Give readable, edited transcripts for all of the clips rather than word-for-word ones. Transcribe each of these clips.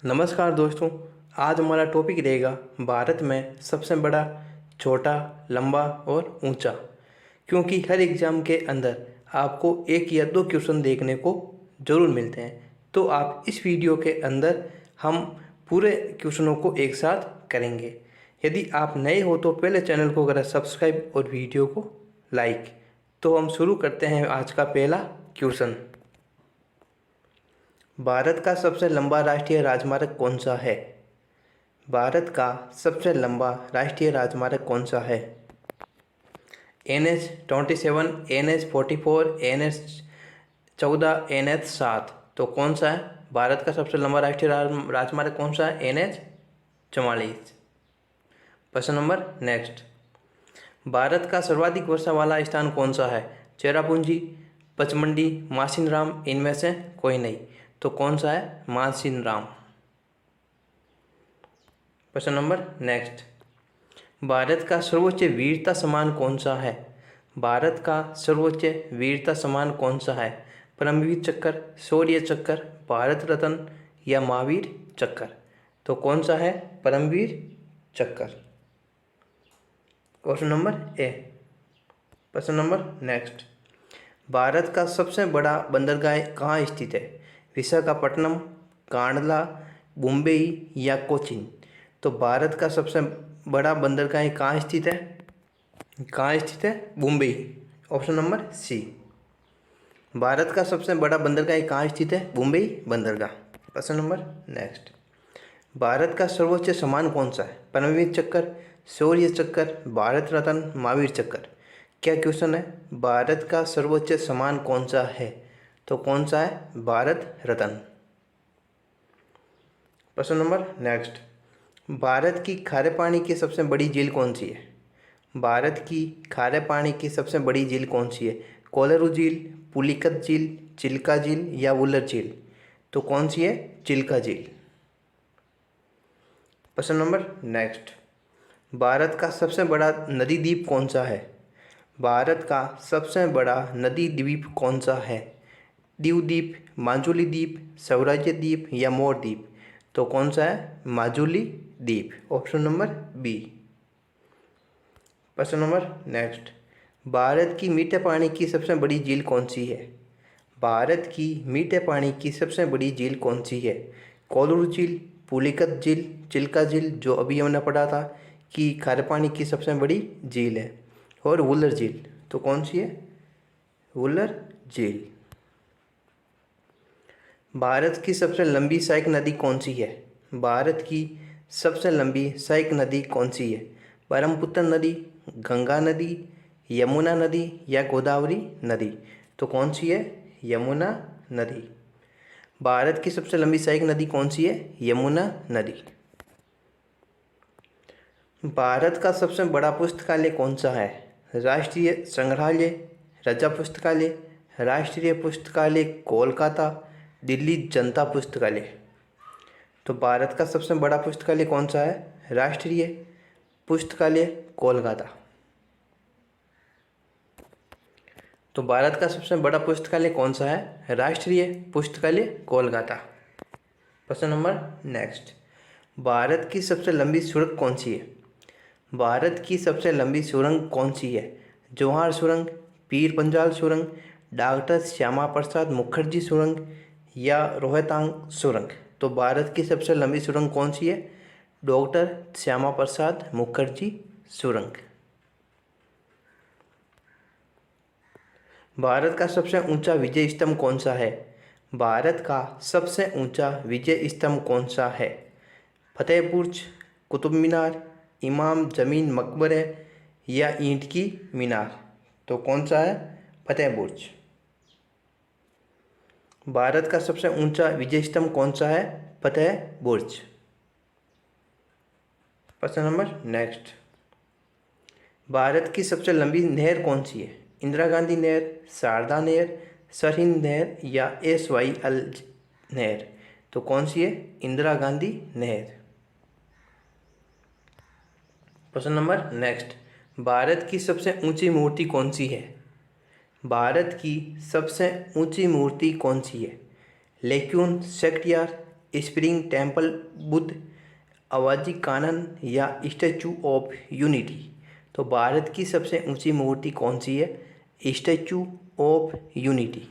नमस्कार दोस्तों। आज हमारा टॉपिक रहेगा भारत में सबसे बड़ा, छोटा, लंबा और ऊंचा। क्योंकि हर एग्ज़ाम के अंदर आपको एक या दो क्वेश्चन देखने को ज़रूर मिलते हैं, तो आप इस वीडियो के अंदर हम पूरे क्वेश्चनों को एक साथ करेंगे। यदि आप नए हो तो पहले चैनल को करें सब्सक्राइब और वीडियो को लाइक। तो हम शुरू करते हैं आज का पहला क्वेश्चन। भारत का सबसे लंबा राष्ट्रीय राजमार्ग कौन सा है? भारत का सबसे लंबा राष्ट्रीय राजमार्ग कौन सा है? NH-27, NH-44, NH-14, NH-7। तो कौन सा है भारत का सबसे लंबा राष्ट्रीय राजमार्ग? कौन सा है? NH-44। प्रश्न नंबर नेक्स्ट। भारत का सर्वाधिक वर्षा वाला स्थान कौन सा है? चेरापूंजी, पचमंडी, मासिनराम, इनमें से कोई नहीं। तो कौन सा है? मासिनराम। प्रश्न नंबर नेक्स्ट। भारत का सर्वोच्च वीरता सम्मान कौन सा है? भारत का सर्वोच्च वीरता सम्मान कौन सा है? परमवीर चक्र, शौर्य चक्र, भारत रत्न या महावीर चक्र। तो कौन सा है? परमवीर चक्र। Question number A. प्रश्न नंबर नेक्स्ट। भारत का सबसे बड़ा बंदरगाह कहाँ स्थित है? विशाखापट्टनम, कांडला, मुंबई या कोचीन। तो भारत का सबसे बड़ा बंदरगाह कहाँ स्थित है? कहाँ स्थित है? Mumbai. Option number C. Bharat का सबसे बड़ा बंदरगाह कहाँ स्थित है? मुंबई बंदरगाह। प्रश्न नंबर नेक्स्ट। भारत का सर्वोच्च सम्मान कौन सा है? परमवीर चक्र, शौर्य चक्र, भारत रत्न, महावीर चक्र। क्या क्वेश्चन है? भारत का सर्वोच्च सम्मान कौन सा है? तो कौन सा है? भारत रत्न। प्रश्न नंबर नेक्स्ट। भारत की खारे पानी की सबसे बड़ी झील कौन सी है? भारत की खारे पानी की सबसे बड़ी झील कौन सी है? कोलेरू झील, पुलिकत झील, चिल्का झील या वुलर झील। तो कौन सी है? चिल्का झील। प्रश्न नंबर नेक्स्ट। भारत का सबसे बड़ा नदी द्वीप कौन सा है? भारत का सबसे बड़ा नदी द्वीप कौन सा है? दीव द्वीप, माजुली द्वीप, स्वराज्य द्वीप या मोर द्वीप। तो कौन सा है? माजुली द्वीप। Option number B. प्रश्न नंबर नेक्स्ट। भारत की मीठे पानी की सबसे बड़ी झील कौन सी है? भारत की मीठे पानी की सबसे बड़ी झील कौन सी है? कोल्लूर झील, पुलिकत झील, चिल्का झील जो अभी हमने पढ़ा था कि खारे पानी की सबसे बड़ी झील है, और वुलर झील। तो कौन सी है? वुलर झील। भारत की सबसे लंबी सहायक नदी कौन सी है? भारत की सबसे लंबी सहायक नदी कौन सी है? ब्रह्मपुत्र नदी, गंगा नदी, यमुना नदी या गोदावरी नदी। तो कौन सी है? यमुना नदी। भारत की सबसे लंबी सहायक नदी कौन सी है? यमुना नदी। भारत का सबसे बड़ा पुस्तकालय कौन सा है? राष्ट्रीय संग्रहालय, रजा पुस्तकालय, राष्ट्रीय पुस्तकालय कोलकाता, दिल्ली जनता पुस्तकालय। तो भारत का सबसे बड़ा पुस्तकालय कौन सा है? राष्ट्रीय पुस्तकालय कोलकाता। तो भारत का सबसे बड़ा पुस्तकालय कौन सा है? राष्ट्रीय पुस्तकालय कोलकाता। प्रश्न नंबर नेक्स्ट। भारत की सबसे लंबी सुरंग कौन सी है? भारत की सबसे लंबी सुरंग कौन सी है? जवाहर सुरंग, पीर पंजाल सुरंग, डॉक्टर श्यामा प्रसाद मुखर्जी सुरंग या रोहतांग सुरंग। तो भारत की सबसे लंबी सुरंग कौन सी है? डॉक्टर श्यामा प्रसाद मुखर्जी सुरंग। भारत का सबसे ऊंचा विजय स्तंभ कौन सा है? भारत का सबसे ऊंचा विजय स्तंभ कौन सा है? फतेह बुर्ज, कुतुब मीनार, इमाम जमीन मकबरे या ईंट की मीनार। तो कौन सा है? फतेह बुर्ज। भारत का सबसे ऊंचा विजय स्तंभ कौन सा है? फतेह बुर्ज। प्रश्न नंबर नेक्स्ट। भारत की सबसे लंबी नहर कौन सी है? इंदिरा गांधी नहर, शारदा नहर, सरहिंद नहर या SYL नहर। तो कौन सी है? इंदिरा गांधी नहर। प्रश्न नंबर नेक्स्ट। भारत की सबसे ऊंची मूर्ति कौन सी है? भारत की सबसे ऊंची मूर्ति कौन सी है? लेक्यून सेक्टियार, स्प्रिंग टेम्पल बुद्ध, अवाजी कानन या स्टैचू ऑफ यूनिटी। तो भारत की सबसे ऊंची मूर्ति कौन सी है? Statue of unity.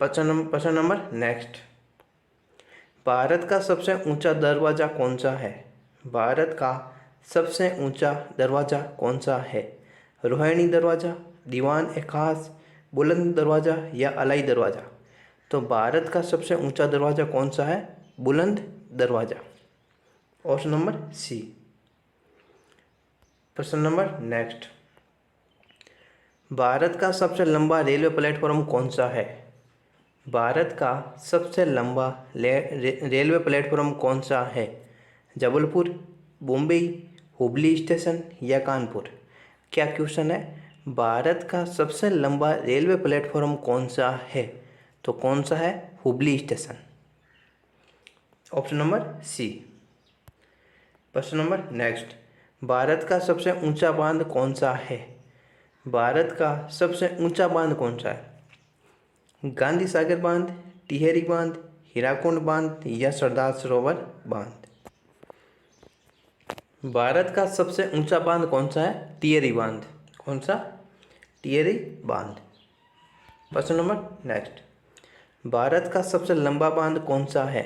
प्रश्न नंबर नेक्स्ट, भारत का सबसे ऊंचा दरवाज़ा कौन सा है? भारत का सबसे ऊंचा दरवाज़ा कौन सा है? रोहिणी दरवाज़ा, दीवान ए खास, बुलंद दरवाज़ा या अलाई दरवाज़ा। तो भारत का सबसे ऊंचा दरवाज़ा कौन सा है? Buland Darwaza. Option number C. प्रश्न नंबर नेक्स्ट, भारत का सबसे लंबा रेलवे प्लेटफॉर्म कौन सा है? भारत का सबसे लंबा रेलवे प्लेटफॉर्म कौन सा है? जबलपुर, मुंबई, हुबली स्टेशन या कानपुर। क्या क्वेश्चन है? भारत का सबसे लंबा रेलवे प्लेटफॉर्म कौन सा है? तो कौन सा है? Hubli station. Option number C. प्रश्न नंबर नेक्स्ट, भारत का सबसे ऊंचा बांध कौन सा है? भारत का सबसे ऊंचा बांध कौन सा है? गांधी सागर बांध, टिहरी बांध, हीराकुंड बांध या सरदार सरोवर बांध। भारत का सबसे ऊंचा बांध कौन सा है? टिहरी बांध। कौन सा? टिहरी बांध। प्रश्न नंबर नेक्स्ट, भारत का सबसे लंबा बांध कौन सा है?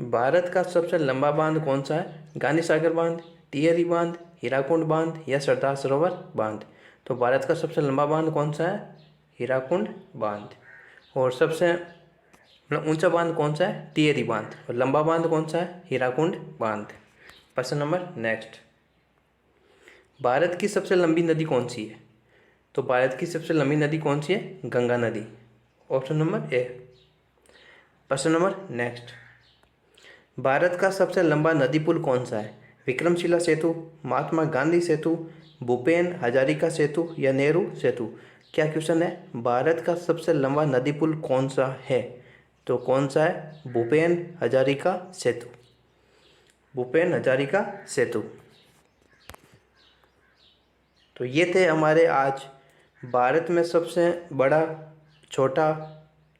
भारत का सबसे लंबा बांध कौन सा है? गांधी सागर बांध, टिहरी बांध, हीराकुंड बांध या सरदार सरोवर बांध। तो भारत का सबसे लंबा बांध कौन सा है? हीराकुंड बांध। और सबसे ऊंचा बांध कौन सा है? टिहरी बांध। और लंबा बांध कौन सा है? हीराकुंड बांध। प्रश्न नंबर नेक्स्ट, भारत की सबसे लंबी नदी कौन सी है? तो भारत की सबसे लंबी नदी कौन सी है? गंगा नदी। Option number A. प्रश्न नंबर नेक्स्ट, भारत का सबसे लंबा नदी पुल कौन सा है? विक्रमशिला सेतु, महात्मा गांधी सेतु, भूपेन हजारिका सेतु या नेहरू सेतु। क्या क्वेश्चन है? भारत का सबसे लंबा नदी पुल कौन सा है? तो कौन सा है? भूपेन हजारिका सेतु। भूपेन हजारिका सेतु। तो ये थे हमारे आज भारत में सबसे बड़ा, छोटा,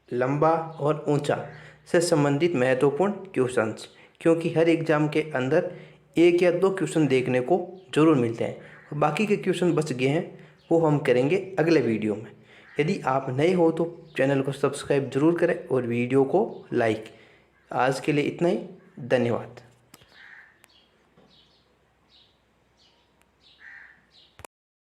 लंबा और ऊंचा से संबंधित महत्वपूर्ण क्वेश्चंस, क्योंकि हर एग्ज़ाम के अंदर एक या दो क्वेश्चन देखने को ज़रूर मिलते हैं और बाकी के क्वेश्चन बच गए हैं, वो हम करेंगे अगले वीडियो में। यदि आप नए हो तो चैनल को सब्सक्राइब जरूर करें और वीडियो को लाइक। आज के लिए इतना ही, धन्यवाद।